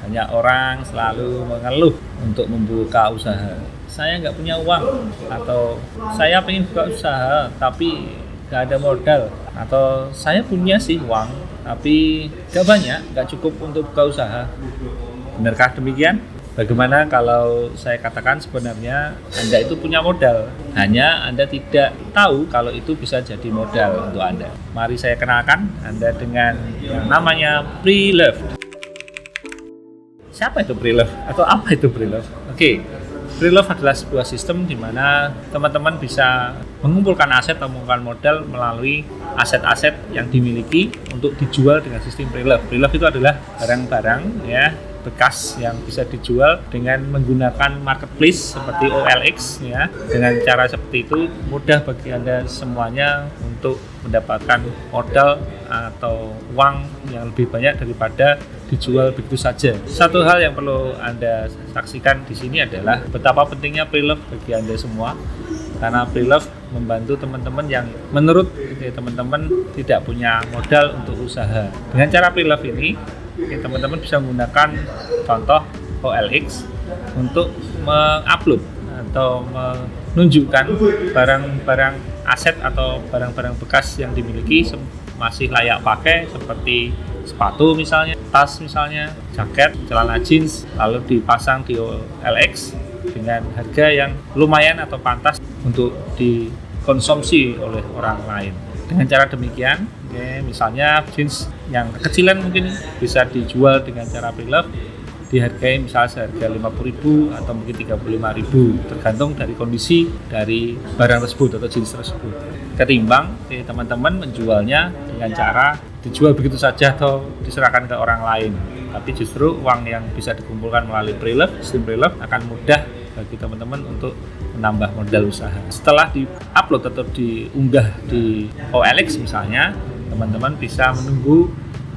Banyak orang selalu mengeluh untuk membuka usaha. Saya nggak punya uang, atau saya pengen buka usaha tapi nggak ada modal, atau saya punya sih uang tapi nggak banyak, nggak cukup untuk buka usaha. Benarkah demikian? Bagaimana kalau saya katakan sebenarnya Anda itu punya modal, hanya Anda tidak tahu kalau itu bisa jadi modal untuk Anda. Mari saya kenalkan Anda dengan yang namanya pre-love. Siapa itu pre-love? Atau apa itu pre-love? Oke, pre-love adalah sebuah sistem di mana teman-teman bisa mengumpulkan aset atau mengumpulkan modal melalui aset-aset yang dimiliki untuk dijual dengan sistem pre-love. Pre-love itu adalah barang-barang ya bekas yang bisa dijual dengan menggunakan marketplace seperti OLX ya. Dengan cara seperti itu mudah bagi Anda semuanya untuk mendapatkan modal atau uang yang lebih banyak daripada dijual begitu saja. Satu hal yang perlu Anda saksikan di sini adalah betapa pentingnya pre-love bagi Anda semua. Karena pre-love membantu teman-teman yang menurut teman-teman tidak punya modal untuk usaha. Dengan cara pre-love ini, teman-teman bisa menggunakan contoh OLX untuk mengupload atau menunjukkan barang-barang aset atau barang-barang bekas yang dimiliki masih layak pakai, seperti sepatu misalnya, tas misalnya, jaket, celana jeans, lalu dipasang di OLX dengan harga yang lumayan atau pantas untuk dikonsumsi oleh orang lain. Dengan cara demikian, misalnya jeans yang kecilan mungkin bisa dijual dengan cara pre-love, dihargai misalnya seharga 50.000 atau mungkin 35.000, tergantung dari kondisi dari barang tersebut atau jenis tersebut. Ketimbang teman-teman menjualnya dengan cara dijual begitu saja atau diserahkan ke orang lain. Tapi justru uang yang bisa dikumpulkan melalui pre-love, sistem pre-love akan mudah bagi teman-teman untuk menambah modal usaha. Setelah di-upload atau diunggah di OLX misalnya, teman-teman bisa menunggu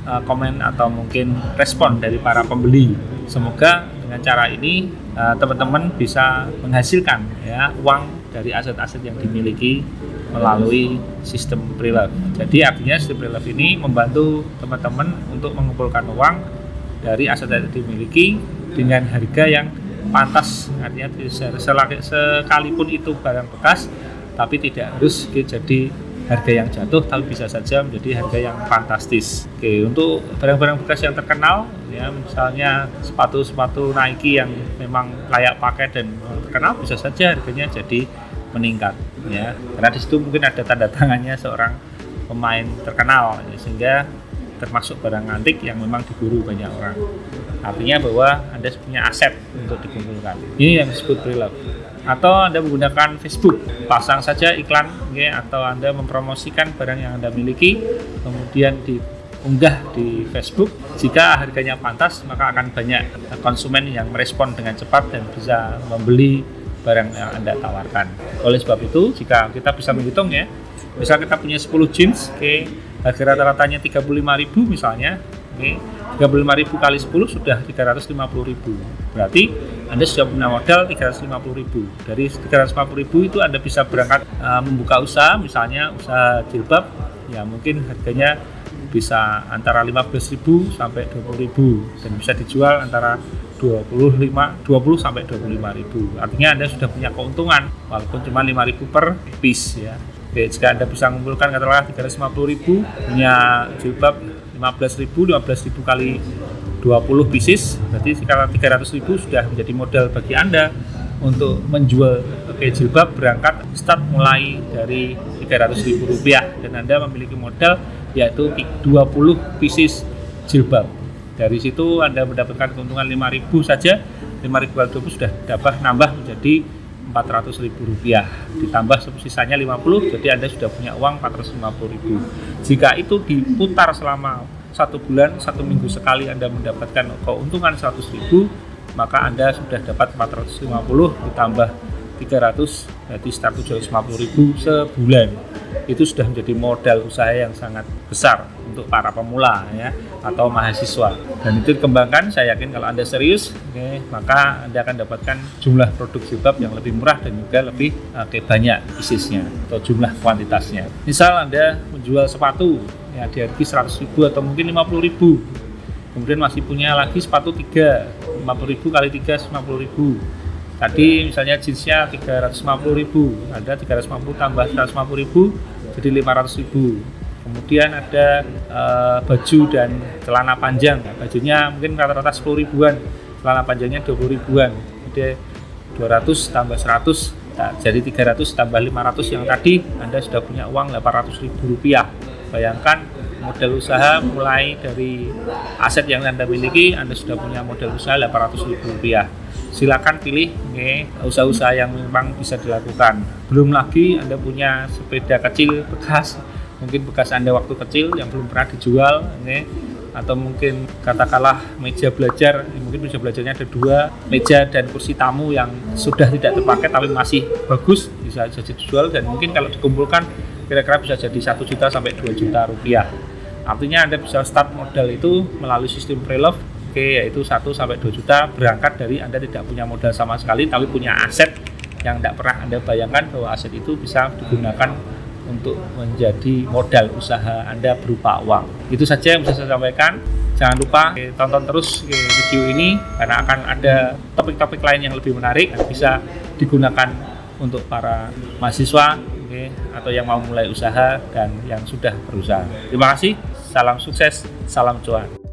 komen atau mungkin respon dari para pembeli. Semoga dengan cara ini teman-teman bisa menghasilkan ya uang dari aset-aset yang dimiliki melalui sistem pre-love. Jadi artinya sistem pre-love ini membantu teman-teman untuk mengumpulkan uang dari aset yang dimiliki dengan harga yang pantas. Artinya sekalipun itu barang bekas, tapi tidak harus jadi harga yang jatuh, tapi bisa saja menjadi harga yang fantastis. Oke, untuk barang-barang bekas yang terkenal ya, misalnya sepatu-sepatu Nike yang memang layak pakai dan terkenal, bisa saja harganya jadi meningkat ya. Karena di situ mungkin ada tanda tangannya seorang pemain terkenal ya, sehingga termasuk barang antik yang memang diburu banyak orang. Artinya bahwa Anda punya aset untuk dikumpulkan. Ini yang disebut pre-love. Atau Anda menggunakan Facebook, pasang saja iklan ya, atau Anda mempromosikan barang yang Anda miliki, kemudian diunggah di Facebook. Jika harganya pantas, maka akan banyak konsumen yang merespon dengan cepat dan bisa membeli barang yang Anda tawarkan. Oleh sebab itu, jika kita bisa menghitung ya, misal kita punya 10 jeans, harga rata-ratanya 35.000 misalnya, 35.000 kali 10 sudah 350.000. Berarti Anda sudah punya modal 350.000. Dari 350.000 itu Anda bisa berangkat membuka usaha, misalnya usaha jilbab, ya mungkin harganya bisa antara 15.000 sampai 20.000 dan bisa dijual antara 20 sampai 25.000. Artinya Anda sudah punya keuntungan walaupun cuma 5.000 per piece ya. Oke, jika Anda bisa mengumpulkan katakanlah 350.000, punya jilbab 15.000 kali 20 pieces, berarti sekitar 300.000 sudah menjadi modal bagi Anda untuk menjual jilbab berangkat start mulai dari Rp300.000 dan Anda memiliki modal yaitu 20 pieces jilbab. Dari situ Anda mendapatkan keuntungan 5.000 saja, 5.000 kali 20 sudah dapat nambah menjadi Rp400.000, ditambah sisanya 50, jadi Anda sudah punya uang 450.000. Jika itu diputar selama 1 bulan, 1 minggu sekali Anda mendapatkan keuntungan 100.000, maka Anda sudah dapat 450 ditambah 300, berarti start 750.000 sebulan. Itu sudah menjadi modal usaha yang sangat besar untuk para pemula ya, atau mahasiswa. Dan itu dikembangkan, saya yakin kalau Anda serius, maka Anda akan dapatkan jumlah produk jilbab yang lebih murah dan juga lebih banyak piecesnya atau jumlah kuantitasnya. Misal Anda menjual sepatu ya, di harga 100.000 atau mungkin 50.000. Kemudian masih punya lagi sepatu 3, 50.000 kali 3 50.000. Tadi misalnya jeansnya 350.000, ada 350 tambah 150.000 jadi 500.000. Kemudian ada baju dan celana panjang. Bajunya mungkin rata-rata 10 ribuan, celana panjangnya 20 ribuan. Jadi 200 tambah 100, nah, jadi 300 tambah 500 yang tadi Anda sudah punya uang 800.000 rupiah. Bayangkan modal usaha mulai dari aset yang Anda miliki, Anda sudah punya modal usaha 800.000 rupiah. Silakan pilih usaha-usaha yang memang bisa dilakukan. Belum lagi Anda punya sepeda kecil bekas, mungkin bekas Anda waktu kecil yang belum pernah dijual, atau mungkin katakanlah meja belajar, mungkin meja belajarnya ada 2, meja dan kursi tamu yang sudah tidak terpakai tapi masih bagus, bisa jadi dijual, dan mungkin kalau dikumpulkan kira-kira bisa jadi 1 juta sampai 2 juta rupiah. Artinya Anda bisa start modal itu melalui sistem pre-love, yaitu 1 sampai 2 juta, berangkat dari Anda tidak punya modal sama sekali tapi punya aset yang tidak pernah Anda bayangkan bahwa aset itu bisa digunakan untuk menjadi modal usaha Anda berupa uang. Itu saja yang bisa saya sampaikan. Jangan lupa tonton terus video ini karena akan ada topik-topik lain yang lebih menarik yang bisa digunakan untuk para mahasiswa atau yang mau mulai usaha dan yang sudah berusaha. Terima kasih, salam sukses, salam cuan.